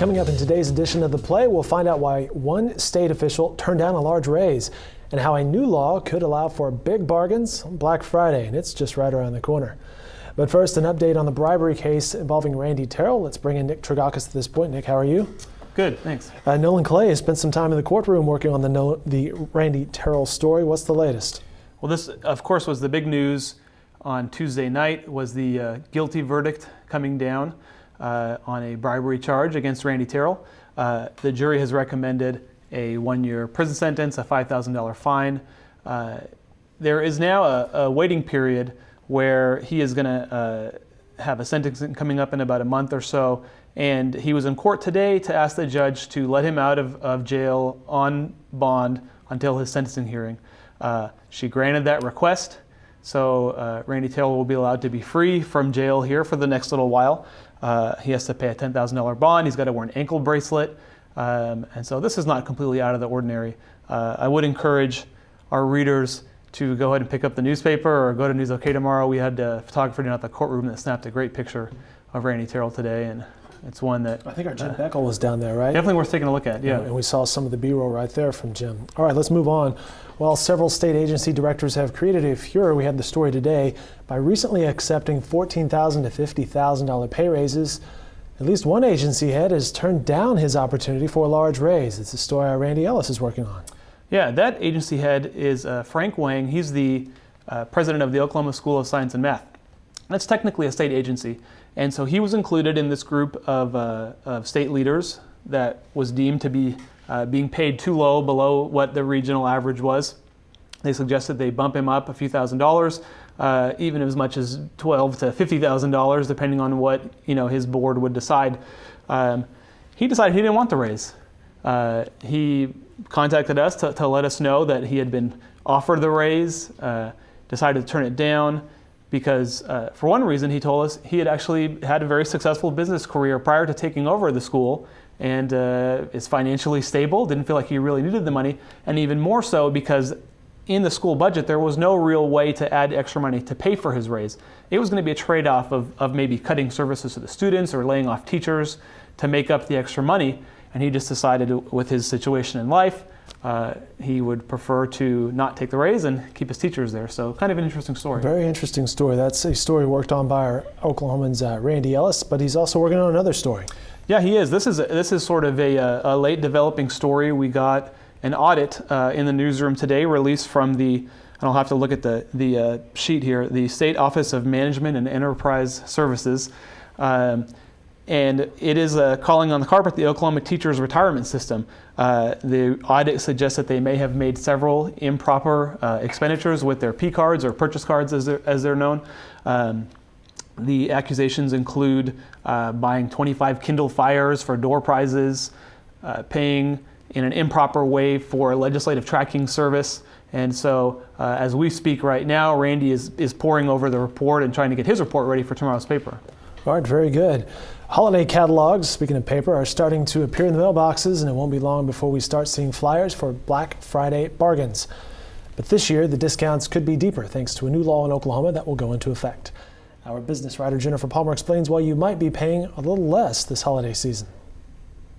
Coming up in today's edition of The Play, we'll find out why one state official turned down a large raise and how a new law could allow for big bargains on Black Friday, and it's just right around the corner. But first, an update on the bribery case involving Randy Terrill. Let's bring in Nick Tragakis at this point. Nick, how are you? Good, thanks. Nolan Clay has spent some time in the courtroom working on the Randy Terrill story. What's the latest? Well, this, of course, was the big news on Tuesday night, was the guilty verdict coming down on a bribery charge against Randy Terrill. The jury has recommended a 1-year prison sentence, a $5,000 fine. There is now a waiting period where he is going to have a sentencing coming up in about a month or so. And he was in court today to ask the judge to let him out of jail on bond until his sentencing hearing. She granted that request, so Randy Terrill will be allowed to be free from jail here for the next little while. He has to pay a $10,000 bond. He's got to wear an ankle bracelet. And so this is not completely out of the ordinary. I would encourage our readers to go ahead and pick up the newspaper or go to News OK tomorrow. We had a photographer down at the courtroom that snapped a great picture of Randy Terrill today, and it's one that I think our Jim Beckel was down there, right? Definitely worth taking a look at, yeah. And we saw some of the B-roll right there from Jim. All right, let's move on. Well, several state agency directors have created a furor. We had the story today by recently accepting $14,000 to $50,000 pay raises. At least one agency head has turned down his opportunity for a large raise. It's a story Randy Ellis is working on. Yeah, that agency head is Frank Wang. He's the president of the Oklahoma School of Science and Math. That's technically a state agency. And so he was included in this group of state leaders that was deemed to be being paid too low, below what the regional average was. They suggested they bump him up a few $1,000s, even as much as $12,000 to $50,000, depending on what his board would decide. He decided he didn't want the raise. He contacted us to let us know that he had been offered the raise, decided to turn it down because, for one reason, he told us he had actually had a very successful business career prior to taking over the school and is financially stable, didn't feel like he really needed the money, and even more so because in the school budget there was no real way to add extra money to pay for his raise. It was going to be a trade-off of maybe cutting services to the students or laying off teachers to make up the extra money. And he just decided, with his situation in life, he would prefer to not take the raise and keep his teachers there. So kind of an interesting story. Very interesting story. That's a story worked on by our Oklahoman's Randy Ellis, but he's also working on another story. Yeah, he is. This is sort of a late developing story. We got an audit in the newsroom today released from and I'll have to look at the sheet here, the State Office of Management and Enterprise Services. And it is calling on the carpet the Oklahoma teachers' retirement system. The audit suggests that they may have made several improper expenditures with their P cards or purchase cards as they're known. The accusations include buying 25 Kindle Fires for door prizes, paying in an improper way for legislative tracking service. And so as we speak right now, Randy is poring over the report and trying to get his report ready for tomorrow's paper. All right, very good. Holiday catalogs, speaking of paper, are starting to appear in the mailboxes, and it won't be long before we start seeing flyers for Black Friday bargains. But this year, the discounts could be deeper thanks to a new law in Oklahoma that will go into effect. Our business writer Jennifer Palmer explains why you might be paying a little less this holiday season.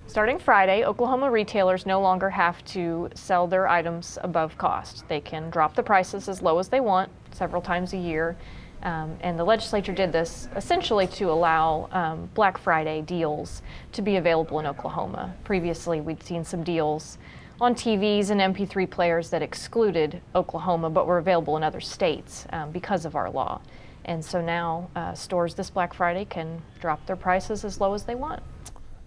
Starting Friday, Oklahoma retailers no longer have to sell their items above cost. They can drop the prices as low as they want several times a year. And the legislature did this essentially to allow Black Friday deals to be available in Oklahoma. Previously, we'd seen some deals on TVs and MP3 players that excluded Oklahoma but were available in other states because of our law. And so now stores this Black Friday can drop their prices as low as they want.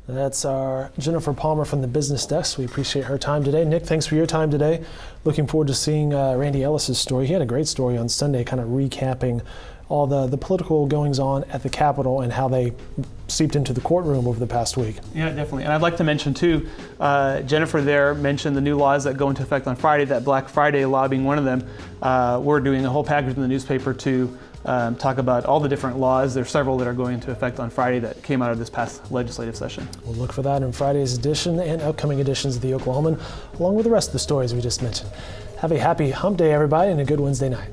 That's our Jennifer Palmer from the business desk. We appreciate her time today. Nick, thanks for your time today. Looking forward to seeing Randy Ellis's story. He had a great story on Sunday, kind of recapping all the political goings-on at the Capitol and how they seeped into the courtroom over the past week. Yeah, definitely. And I'd like to mention, too, Jennifer there mentioned the new laws that go into effect on Friday, that Black Friday law being one of them. We're doing a whole package in the newspaper to talk about all the different laws. There's several that are going into effect on Friday that came out of this past legislative session. We'll look for that in Friday's edition and upcoming editions of the Oklahoman, along with the rest of the stories we just mentioned. Have a happy hump day, everybody, and a good Wednesday night.